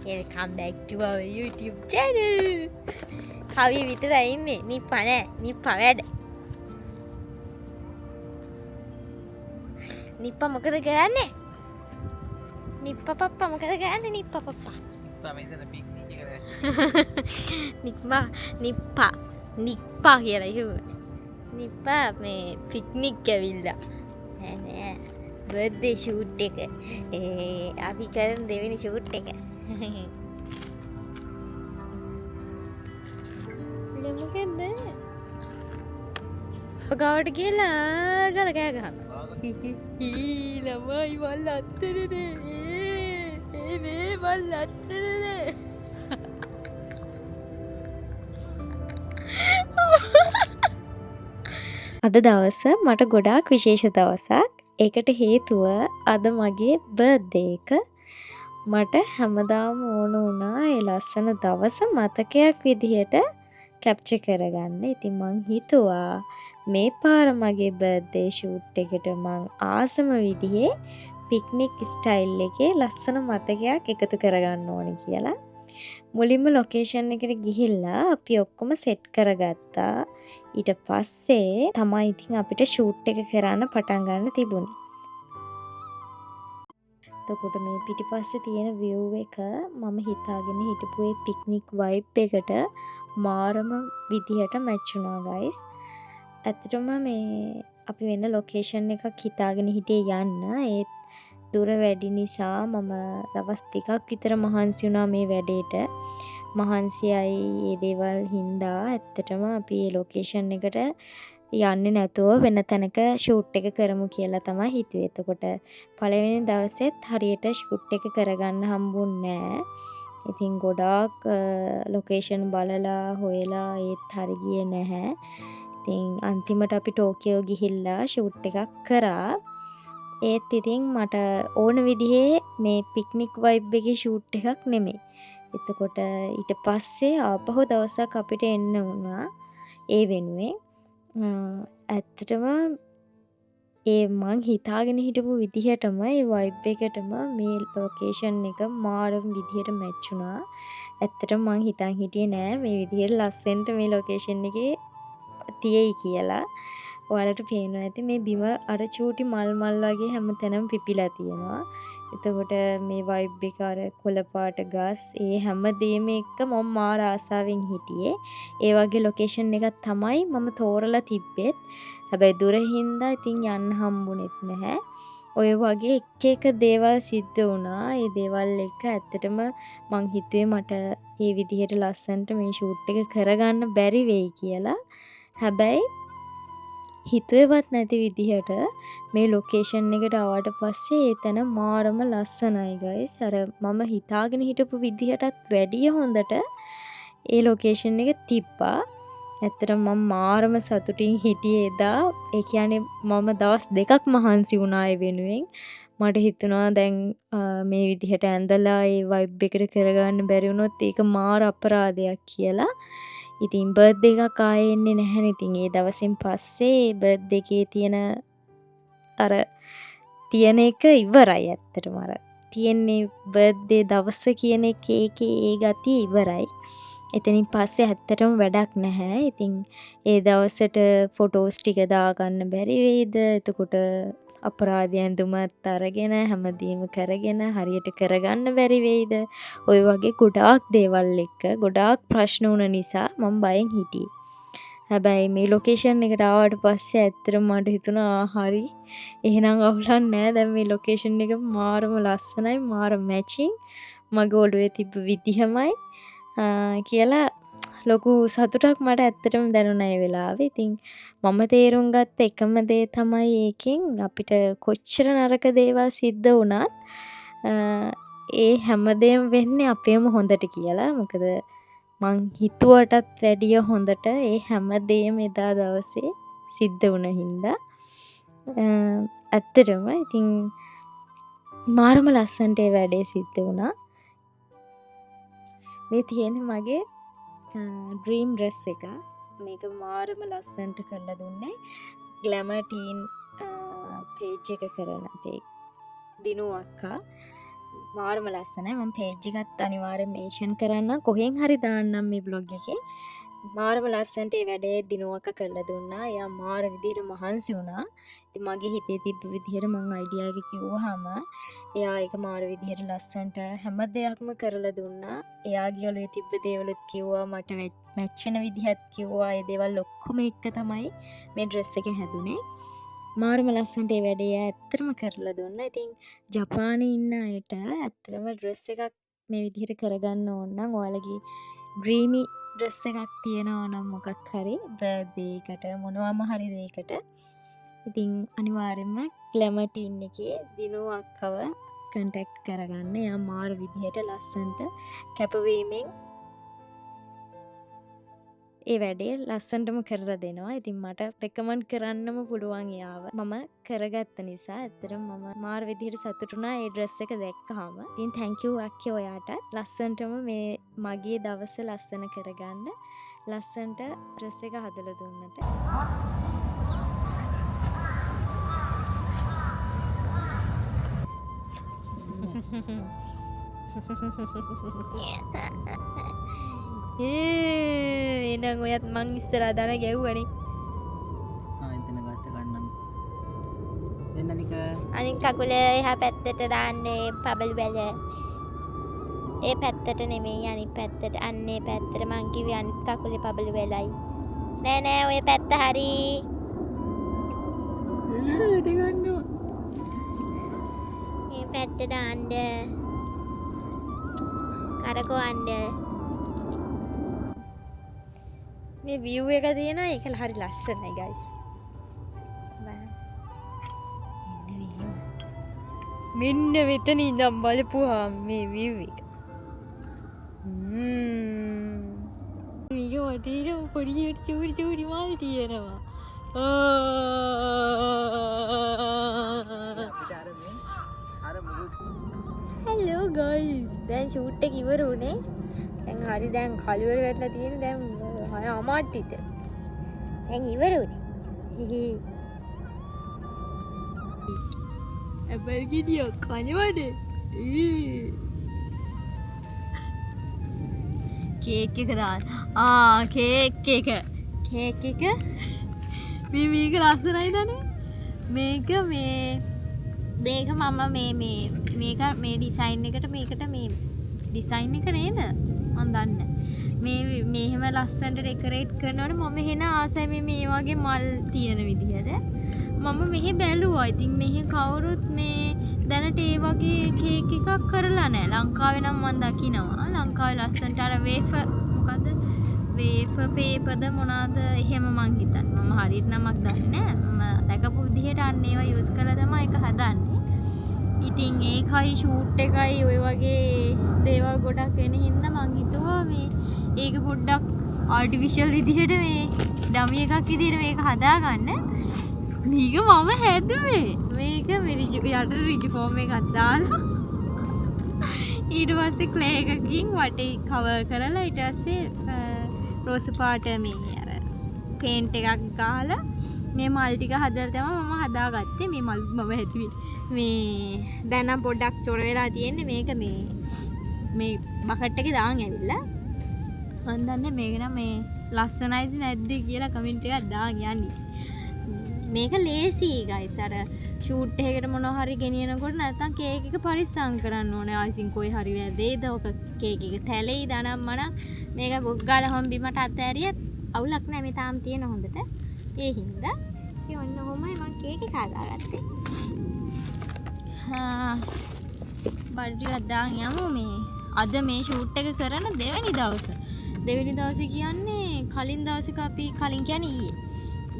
Welcome back to our YouTube channel. කවි විතරයි ඉන්නේ. නිප්පා නෑ. නිප්පා වැඩ. නිප්පා මොකද කරන්නේ? නිප්පා පප්පා මොකද කරන්නේ? නිප්පා පප්පා. නිප්පා මෙතන පික්නික් එකට. නිප්පා කියලා කිව්වා. නිප්පා මේ පික්නික් ඇවිල්ලා. නෑ. බර්ත්ඩේ ෂූට් එක. අපි කරන දෙවෙනි ෂූට් එක. මොකද පගාවට කියලා ගල කෑ ගහන ළමයි මල් අත්තරනේ මේ මල් අත්තරනේ අද දවස මට ගොඩාක් විශේෂ දවසක්. ඒකට හේතුව අද මගේ බර්ත්ඩේ එක. මට හැමදාම ඕන වුණා ඒ ලස්සන දවස මතකයක් විදිහට කැප්චර් කරගන්න. ඉතින් මං හිතුවා මේ පාර මගේ බර්ත්ඩේ ෂූට් එකට මං ආසම විදිහේ පික්නික් ස්ටයිල් එකේ ලස්සන මතකයක් එකතු කරගන්න ඕනේ කියලා. මුලින්ම ලොකේෂන් එකට ගිහිල්ලා අපි ඔක්කොම සෙට් කරගත්තා. ඊට පස්සේ තමයි ඉතින් අපිට ෂූට් එක කරන්න පටන් ගන්න තිබුණේ. එතකොට මේ පිටිපස්සේ තියෙන view එක මම හිතාගෙන හිටපු ඒ පික්නික් vibe එකට මාරම විදිහට මැච් වුණා guys. ඇත්තටම මේ අපි වෙන ලොකේෂන් එකක් හිතාගෙන හිටියේ යන්න. ඒත් දුර වැඩි නිසා මම දවස් 2ක් විතර මහන්සි වුණා මේ වැඩේට. මහන්සියයි මේ දේවල් හින්දා ඇත්තටම අපි මේ ලොකේෂන් එකට යන්නේ නැතුව වෙන තැනක ෂූට් එක කරමු කියලා තමයි හිතුවේ. එතකොට පළවෙනි දවසෙත් හරියට ෂූට් එක කරගන්න හම්බුන්නේ නැහැ. ඉතින් ගොඩාක් ලොකේෂන් බලලා හොයලා ඒත් හරි ගියේ නැහැ. ඉතින් අන්තිමට අපි ටෝකියෝ ගිහිල්ලා ෂූට් එකක් කරා. ඒත් ඉතින් මට ඕන විදිහේ මේ පික්නික් වයිබ් එකේ ෂූට් එකක් නෙමෙයි. එතකොට ඊට පස්සේ ආපහු දවසක් අපිට එන්න වුණා ඒ වෙනුවෙන්. ඇත්තටම ඒ මං හිතාගෙන හිටපු විදිහටම ඒ වයිබ් එකටම මේ ලොකේෂන් එක මාරම විදිහට මැච් වුණා. ඇත්තටම මං හිතන් හිටියේ නෑ මේ විදිහට ලස්සනට මේ ලොකේෂන් එකේ තියෙයි කියලා. ඔයාලට පේනවා ඇති මේ බිම අර චූටි මල් වගේ හැමතැනම පිපිලා තියෙනවා. එතකොට මේ වයිබ් එක අර කොළ පාට ගස් ඒ හැමදේම එක්ක මම මාර ආසාවෙන් හිටියේ. ඒ වගේ ලොකේෂන් එකක් තමයි මම තෝරලා තිබ්බෙත්. හැබැයි දුර හින්දා ඉතින් යන්න හම්බුනේත් නැහැ. ඔය වගේ එක දේවල් සිද්ධ වුණා. ඒ දේවල් එක ඇත්තටම මං හිතුවේ මට මේ විදිහට ලස්සනට මේ ෂූට් එක කරගන්න බැරි වෙයි කියලා. හැබැයි හිතුවේවත් නැති විදිහට මේ ලොකේෂන් එකට ආවට පස්සේ ඒ තැන මාරම ලස්සනයි guys. අර මම හිතාගෙන හිටපු විදිහටත් වැඩිය හොඳට ඒ ලොකේෂන් එක තිබ්බා. ඇත්තටම මම මාරම සතුටින් හිටියේ එදා. ඒ කියන්නේ මම දවස් 2ක් මහන්සි වුණා ඒ වෙනුවෙන්. මට හිතුණා දැන් මේ විදිහට ඇඳලා ඒ වයිබ් එකට කරගන්න බැරි වුණොත් ඒක මාර අපරාධයක් කියලා. ඉතින් බර්ත්ඩේ එකක් ආයේ එන්නේ නැහැ. ඉතින් ඒ දවසින් පස්සේ බර්ත්ඩේ එකේ තියෙන අර තියෙන එක ඉවරයි. ඇත්තටම අර තියෙන්නේ බර්ත්ඩේ දවස කියන එකේ ඒ ගතිය ඉවරයි. එතනින් පස්සේ ඇත්තටම වැඩක් නැහැ. ඉතින් ඒ දවසට ෆොටෝස් ටික දාගන්න බැරි වෙයිද? එතකොට අපරාධ ඇඳුමත් අරගෙන හැමදේම කරගෙන හරියට කරගන්න බැරි වෙයිද? ওই වගේ ගොඩාක් දේවල් එක්ක ගොඩාක් ප්‍රශ්න වුණ නිසා මම බයෙන් හිටියේ. හැබැයි මේ ලොකේෂන් එකට ආවට පස්සේ ඇත්තටම මට හිතුණා හරි එහෙනම් අවුලක් නැහැ. දැන් මේ ලොකේෂන් එක මාරම ලස්සනයි, මාර මැචින්. මගේ ඔළුවේ තිබ්බ විදිහමයි කියලා ලොකු සතුටක් මට ඇත්තටම දැනුණා ඒ වෙලාවේ. ඉතින් මම තේරුම් ගත්ත එකම දේ තමයි ඒකෙන් අපිට කොච්චර නරක දේවල් සිද්ධ වුණත් ඒ හැමදේම වෙන්නේ අපේම හොඳට කියලා. මොකද මං හිතුවටත් වැඩිය හොඳට ඒ හැමදේම එදා දවසේ සිද්ධ වුණ හින්දා ඇත්තටම ඉතින් මාරම ලස්සනට ඒ වැඩේ සිද්ධ වුණා. මේ තියෙන්නේ මගේ ඩ්‍රීම් ඩ්‍රෙස් එක. මේක මාරම ලස්සනට කරලා දුන්නේ ග්ලැමර් ටීන් පේජ් එක කරන අපේ දිනු අක්කා. මාරම ලස්සනයි. මම පේජ් එකත් අනිවාර්යෙන් මේන්ෂන් කරන්න. කොහෙන් හරි දාන්නම් මේ බ්ලොග් එකේ. මාරම ලස්සනට ඒ වැඩේ දිනුවක කරලා දුන්නා. එයා මාර විදිහට මහන්සි වුණා. ඉතින් මගේ හිතේ තිබ්බ විදිහට මම අයිඩියා එක කිව්වහම එයා ඒක මාර විදිහට ලස්සනට හැම දෙයක්ම කරලා දුන්නා. එයාගේ ඔළුවේ තිබ්බ දේවලුත් කිව්වා, මට මැච් වෙන විදිහත් කිව්වා. ඒ දේවල් ඔක්කොම එක්ක තමයි මේ ඩ්‍රෙස් එක හැදුනේ. මාරම ලස්සනට ඒ වැඩේ ඇත්තටම කරලා දුන්නා. ඉතින් ජපානයේ ඉන්න අයට ඇත්තටම ඩ්‍රෙස් එකක් මේ විදිහට කරගන්න ඕන නම් ඔයාලගේ ඩ්‍රීමි ඩ්‍රෙස් එකක් තියෙනවා නම් මොකක් හරි බර්ත්ඩේ එකට මොනවාම හරි දෙයකට ඉතින් අනිවාර්යෙන්ම ග්ලැමටින් එකේ දිනු අක්කව කන්ටැක්ට් කරගන්න. එයා මාර විදිහට ලස්සනට කැපවීමෙන් ඒ වැඩේ ලස්සනටම කරලා දෙනවා. ඉතින් මට රෙකමන්ඩ් කරන්නම පුළුවන් එයාව. මම කරගත්ත නිසා ඇත්තටම මම මාර විදිහට සතුටු වුණා ඒ ඩ්‍රෙස් එක දැක්කහම. ඉතින් thank you අක්කේ ඔයාට. ලස්සනටම මේ මගේ දවස ලස්සන කරගන්න ලස්සනට ඩ්‍රෙස් එක හදලා දුන්නට. එනං ඔයත් මං ඉස්සරහා දාන ගැව්වනේ. එතන ගත්ත ගන්නම්. වෙනනික අනිත් කකුල එහා පැත්තට දාන්නේ පබළු බැල. ඒ පැත්තට නෙමෙයි අනිත් පැත්තට. අන්නේ පැත්තට මං කිව්වේ අනිත් කකුලේ පබළු බැලයි. නෑ නෑ ඔය පැත්ත හරි. මේ පැත්ත දාන්න. කරකවන්න. මේ view එක තියෙනවා ඒක හරි ලස්සනයි guys. මෙන්න මෙතන ඉඳන් බලපුවාම මේ view එක. මේක වටේට පොඩි චූරි මල් තියෙනවා. hello guys. දැන් shoot එක ඉවර වුණේ. දැන් හරි දැන් කළුවර වැටලා තියෙන දැන් 6:00 විතර. දැන් ඉවර වුණේ. අපල් ගිඩියෝ කනවද? කේක් එක දාන්න. කේක් එක. මේක ලස්සනයි දනේ. මේක මේක මම මේක මේ ඩිසයින් එකට මේකට මේ ඩිසයින් එක නේද? මම දන්නේ. මෙහෙම ලස්සනට ඩෙකොරේට් කරනවනේ මම එහෙන ආසයි මේ වගේ මල් තියෙන විදිහට. මම මෙහෙ බැලුවා. ඉතින් මෙහෙ කවුරුත් මේ දැනට ඒ වගේ කේක් එකක් කරලා නැහැ. ලංකාවේ නම් මම දකිනවා. ලංකාවේ ලස්සනට අර වේෆර් මොකද්ද? වේෆර් පේපර්ද මොනවාද එහෙම මං හිතන්නේ. මම හරියට නමක් දන්නේ නැහැ. මම දැකපු විදිහට අන්න ඒවා යූස් කරලා තමයි ඒක හදන්නේ. ඉතින් ඒකයි ෂූට් එකයි ඔය වගේ දේවල් ගොඩක් වෙන හින්දා මං හිතුවා මේ ඒක පොඩ්ඩක් ආටිෆිෂල් විදිහට මේ ඩමි එකක් විදිහට මේක හදාගන්න. මේක මම හැදුවේ. මේක යට රිජි ෆෝම් එකක් දාලා ඊට පස්සේ ක්ලේ එකකින් වටේ කවර් කරලා ඊට පස්සේ රෝස පාට මේ අර පේන්ට් එකක් ගහලා මේ මල් ටික හදලා තමයි මම හදාගත්තේ. මේ මල් මම හැදුවේ. මේ දැන් නම් පොඩ්ඩක් චොර වෙලා තියෙන්නේ. මේක මේ බකට් එකේ දාන් ඇවිල්ලා මන් දන්නේ මේක නම් මේ ලස්සනයිද නැද්ද කියලා කමෙන්ට් එකක් දාන් යන්නේ. මේක ලේසි guys. අර ෂූට් එකකට මොනවා හරි ගෙනියනකොට නැත්තම් කේක් එක පරිස්සම් කරන්න ඕනේ. ආයිසින් කොයි හරි වැදේද ඔක කේක් එක තැලෙයි දනම් මනම් මේක බොක් ගාලා හොම් බිමට අතෑරියත් අවුලක් නැහැ. මේ තාම තියෙන හොඳට. ඒ හින්දා ඒ ඔන්න ඔහොමයි මම කේක් එක හදාගත්තේ. බඩ ටිකක් දාන් යමු. මේ අද මේ ෂූට් එක කරන දෙවෙනි දවසේ කියන්නේ කලින් දවසක අපි කලින් කියන්නේ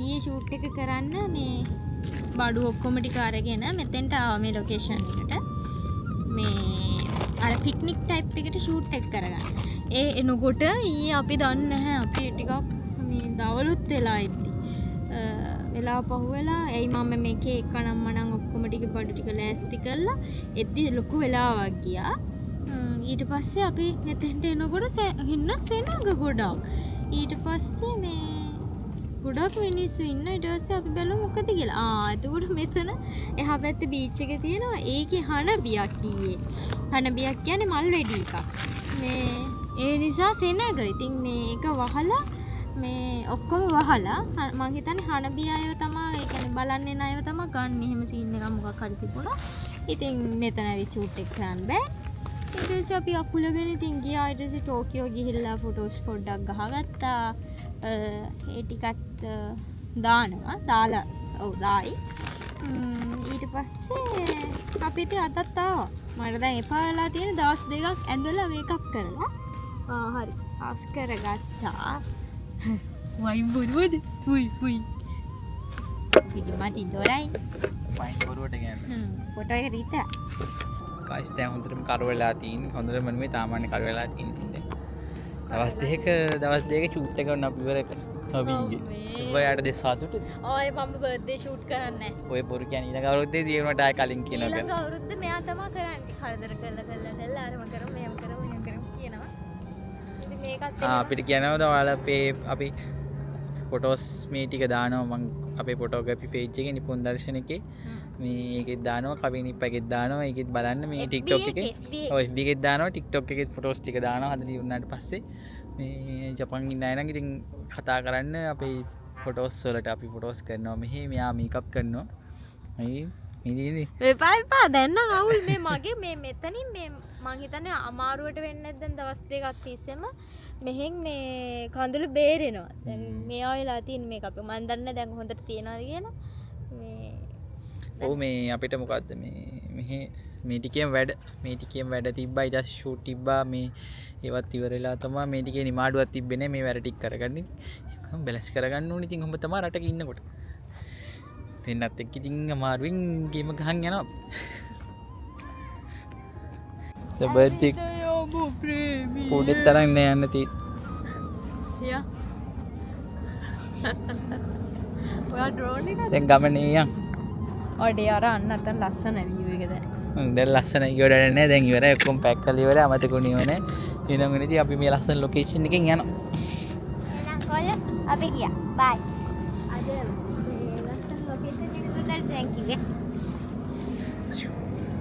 ඊයේ ෂූට් එක කරන්න මේ බඩු ඔක්කොම ටික අරගෙන මෙතෙන්ට ආවා මේ ලොකේෂන් එකට. මේ අර පික්නික් ටයිප් එකට ෂූට් එක කරගන්න. ඒ එනකොට ඊයේ අපි දන්නේ නැහැ අපි ටිකක් මේ දවලුත් වෙලා ඉද්දි වෙලා පහුවෙලා එයි මම මේකේ එකනම් මනම් ඔක්කොම ටික බඩු ටික ලෑස්ති කරලා එද්දි ලොකු වෙලාවක් ගියා. ඊට පස්සේ අපි මෙතෙන්ට එනකොට හින්න සෙනඟ ගොඩක්. ඊට පස්සේ මේ ගොඩක් මිනිස්සු ඉන්න. ඊට පස්සේ අපි බැලුවා මොකද කියලා. එතකොට මෙතන එහා පැත්තේ බීච් එක තියෙනවා. ඒකේ හනබියක් කීයේ. හනබියක් කියන්නේ මල් වෙඩි එකක්. මේ ඒ නිසා සෙනග. ඉතින් මේක වහලා මේ ඔක්කොම වහලා මං හිතන්නේ හනබිය අයව තමයි, ඒ කියන්නේ බලන්න එන අයව තමයි ගන්න. එහෙම සීන් එකක් මොකක් හරි තිබුණා. ඉතින් මෙතන ඇවි ෂූට් එක කරන්න බෑ. ඊට පස්සේ අපි අකුලගෙන ඉතින් ගියා. ඊට පස්සේ ටෝකියෝ ගිහිල්ලා ෆොටෝස් පොඩ්ඩක් ගහගත්තා. ඒ ටිකත් දානවා. දාලා ඔව් දායි. ඊට පස්සේ අපි ඉතින් අදත් ආවා. මට දැන් එපා වෙලා තියෙන දවස් දෙකක් ඇඳලා මේකප් කරලා. හරි. පාස් කරගත්තා. වයි බොරුවද? හුයි. ඉතින් මතින් දොරයි. වයින් බොරුවට කියන්නේ. ෆොටෝ එක රීත. ගයිස් දැන් හොඳටම කර වෙලා තියෙන. හොඳටම නෙමෙයි තාමාන්‍ය කර වෙලා තියෙන. දවස් දෙකක ෂූට් එක කරන අපි ඉවර කරා. අපි ඔයාට දෙස සතුටුද? ඔය මම බර්ත්ඩේ ෂූට් කරන්නේ. ඔය බොරු කියන්නේ ඊළඟ අවුරුද්දේ දිනුවට ආය කලින් කියනවා. ඊළඟ අවුරුද්දේ මෙයා තමයි කරන්නේ. කරදර කළා අරම කරමු මෙහෙම කරමු කියනවා. ඉතින් මේකත් අපිට කියනවා ඔයාලා අපි ෆොටෝස් මේ ටික දානවා. මම අපේ ෆොටෝග්‍රැෆි පේජ් එකේ නිපුන් දර්ශන එකේ මේකෙත් දානවා, කවිනිප් එකෙත් දානවා. ඒකෙත් බලන්න මේ TikTok එකේ ඔය FB එකෙත් දානවා, TikTok එකෙත් ෆොටෝස් ටික දානවා. හදලා ඉවරනාට පස්සේ මේ ජපන් ඉන්න අය නම් ඉතින් කතා කරන්න අපේ ෆොටෝස් වලට. අපි ෆොටෝස් කරනවා මෙහි, මෙයා මේකප් කරනවා. මේ එපා දැන් නම් අවුල්. මේ මගේ මේ මෙතනින් මේ මං හිතන්නේ අමාරුවට වෙන්නේ නැද්ද දවස් දෙකක් තිස්සෙම මෙහෙන් මේ කඳුළු බේරෙනවා. දැන් මෙයා වෙලා තියෙන මේක අපි මන් දන්නේ දැන් හොඳට තියනවාද කියලා. මේ ඔව් මේ අපිට මොකද්ද මෙහි මේ ටිකේම වැඩ තිබ්බා. ඊට පස්සේ ෂූට් තිබ්බා. මේ ඒවත් ඉවර වෙලා තමයි මේ ටිකේ නිමාඩුවක් තිබ්බේ මේ වැඩ ටික කරගන්නේ. බැලන්ස් කරගන්න ඕනේ. ඉතින් ඔබ තමයි රටක ඉන්නකොට දෙන්නත් එක්ක ඉතින් අමාරුවෙන් ගේම ගහන් යනවා. බර්ත්ඩේ පොඩි තරම් නෑ යන්න තියෙන්නේ. යා ඔයා ඩ්‍රෝන් එකද? දැන් ගමනේ යන්. ඔඩේ අර අන්න අතන ලස්සන view එක දැන්. දැන් ලස්සන ඉවරයි නෑ. දැන් ඉවරයි. ඔක්කොම පැක් කරලා ඉවරයි. අමතකුණේ නෑ. ඊළඟ වෙනදී අපි මේ ලස්සන ලොකේෂන් එකෙන් යනවා. එහෙනම් කොල්ල අපි ගියා. බයි. අද ලස්සන ලොකේෂන් එකට දැන් කිව්වේ.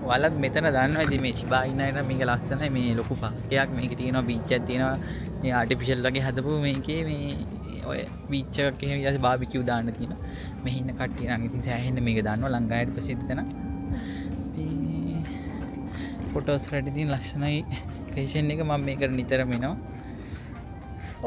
ඔයාලත් මෙතන දන්නවා ඉතින් මේ ශිබා ඉන්න අය නම් මේක ලස්සනයි. මේ ලොකු පාර්කයක් මේකේ තියෙනවා, බීච් එකක් තියෙනවා. මේ ආටිෆිෂල් වගේ හදපු මේකේ මේ ඔය බීච් එකක් එහෙම ඊට බාබිකියු දාන්න තියෙනවා. මෙහි ඉන්න කට්ටිය නම් ඉතින් සෑහෙන්න මේක දන්නවා. ලංකාවේ ප්‍රසිද්ධ තැන. මේ ෆොටෝස් රෙඩි තියෙන ලස්සනයි ලොකේෂන් එක. මම මේකට නිතරම එනවා.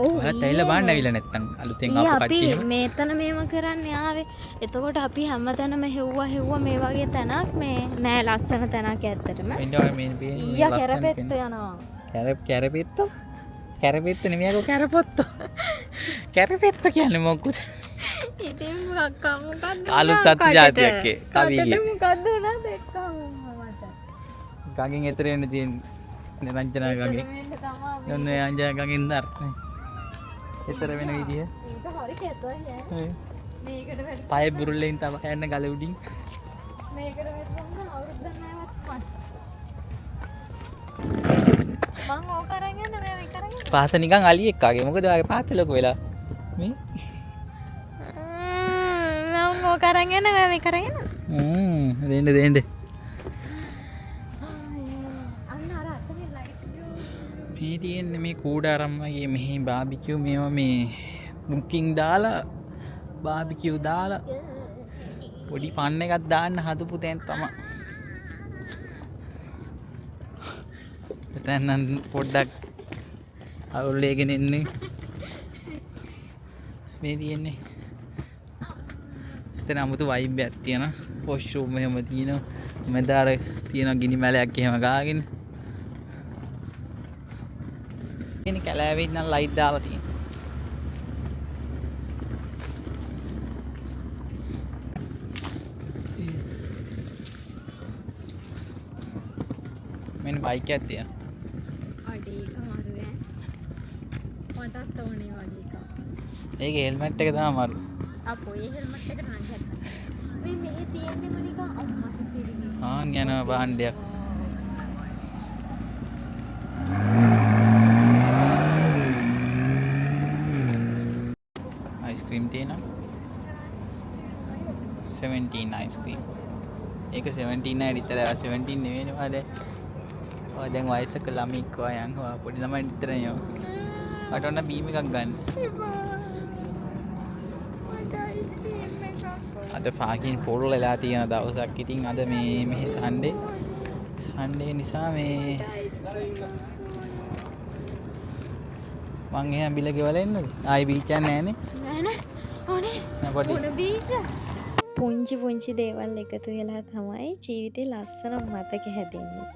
ඔයාලත් ඇවිල්ලා බලන්න ඇවිල්ලා නැත්තම් අලුතෙන් ආපු කට්ටිය එහෙම. මෙතන මේව කරන්න ආවේ. එතකොට අපි හැමතැනම හෙව්වා මේ වගේ තැනක් මේ නෑ ලස්සන තැනක් ඇත්තටම. මෙන්න ඔය මේ ඊයා කැරපෙත්ත යනවා. කැරපෙත්ත නෙමෙයි අකෝ කැරපොත්ත. කැරපෙත්ත කියන්නේ මොකද? ඉතින් අක්කා මොකද්ද? අලුත් සත්තු జాතියක් ඒ කවිගේ. මොකද්ද උනත් එක්කම මට. ගඟෙන් එතර එන්න තියෙන නිරංජනා ගඟෙන්. ඔන්න අංජනා ගඟෙන් දර. එතර වෙන විදිය. ඒක හරි කැතයි ඈ. මේකට වැඩ. පය බුරුල්ලෙන් තව යන්න ගල උඩින්. මේකට වැඩ අවුරුද්දක් නැවත් මං ඕක අරන් යන්න මේ කරන් යන්න. පාස නිකන් අලියෙක් ආගේ. මොකද ඔයාගේ පාත ලොකු වෙලා. මේ මං ඕක අරන් යන්න මේ කරන් යන්න. දෙන්න. අන්න අර අතේ ලයිට් ව්‍යූ. මේ තියෙන්නේ මේ කූඩාරම් වගේ මෙහි බාබිකියු මේවා මේ බුකින් දාලා බාබිකියු දාලා පොඩි පන්න එකක් දාන්න හදපු තැන් තමයි. එතන නම් පොඩ්ඩක් අවුල්ලේගෙන ඉන්නේ. මේ තියෙන්නේ එතන 아무තු වයිබ් එකක් තියෙනවා. වොෂ්රූම් එහෙම තියෙනවා. මෙදාර තියෙනවා ගිනි මැලයක් එහෙම ගාගෙන. ඉතින් කැලෑවේ නම් ලයිට් දාලා තියෙනවා. මෙන්න බයික් එකක් තියෙනවා. අඩේ ඒක මාරු ඈ. මටත් ඕනේ වගේ එකක්. ඒකේ හෙල්මට් එක තමයි අමාරු. අපෝ ඒ හෙල්මට් එකට නම් හැටි. මේ තියෙන්නේ මොනික අම්මා කිසිරි. ආන් යනවා භාණ්ඩයක්. අයිස්ක්‍රීම් තියෙනවා. 17 අයිස්ක්‍රීම්. ඒක 17 නෑ විතර 17 නෙවෙයිනේ වල. ඔය දැන් වයසක ළමෙක් වයන් හොයා පොඩි ළමයි විතරනේ ඔය. මට ඔන්න බීම් එකක් ගන්න. අද ෆාකින් ෆෝල් වෙලා තියෙන දවසක්. ඉතින් අද මේ සන්ඩේ නිසා මේ මං එහෙනම් බිල ගෙවලා එන්නද? ආයි බීච් යන්නේ නැහනේ. නෑ ඕනේ පොඩි බීච් පුංචි දේවල් එකතු වෙලා තමයි ජීවිතේ ලස්සන මතක හැදෙන්නේ.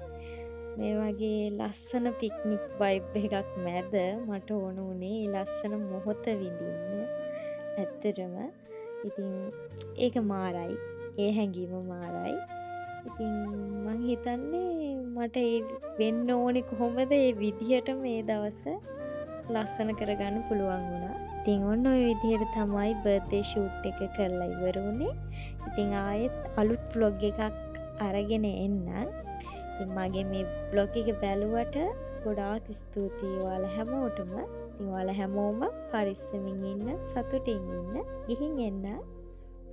මේ වගේ ලස්සන පික්නික් වයිබ් එකක් මැද මට ඕන උනේ ලස්සන මොහොත විඳින්න. ඇත්තටම ඉතින් ඒක මාරයි. ඒ හැඟීම මාරයි. ඉතින් මං හිතන්නේ මට ඒ වෙන්න ඕනේ කොහොමද ඒ විදිහට මේ දවස ලස්සන කරගන්න පුළුවන් වුණා. ඉතින් ඔන්න ඔය විදිහට තමයි බර්ත්ඩේ ෂූට් එක කරලා ඉවර වුණේ. ඉතින් ආයෙත් අලුත් vlog එකක් අරගෙන එන්නම්. ඉතින් මගේ මේ vlog එක බැලුවට ගොඩාක් ස්තුතියි ඔයාලා හැමෝටම. ඉතින් ඔයාලා හැමෝම පරිස්සමින් ඉන්න, සතුටින් ඉන්න. ගිහින් එන්න.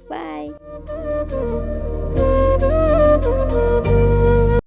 bye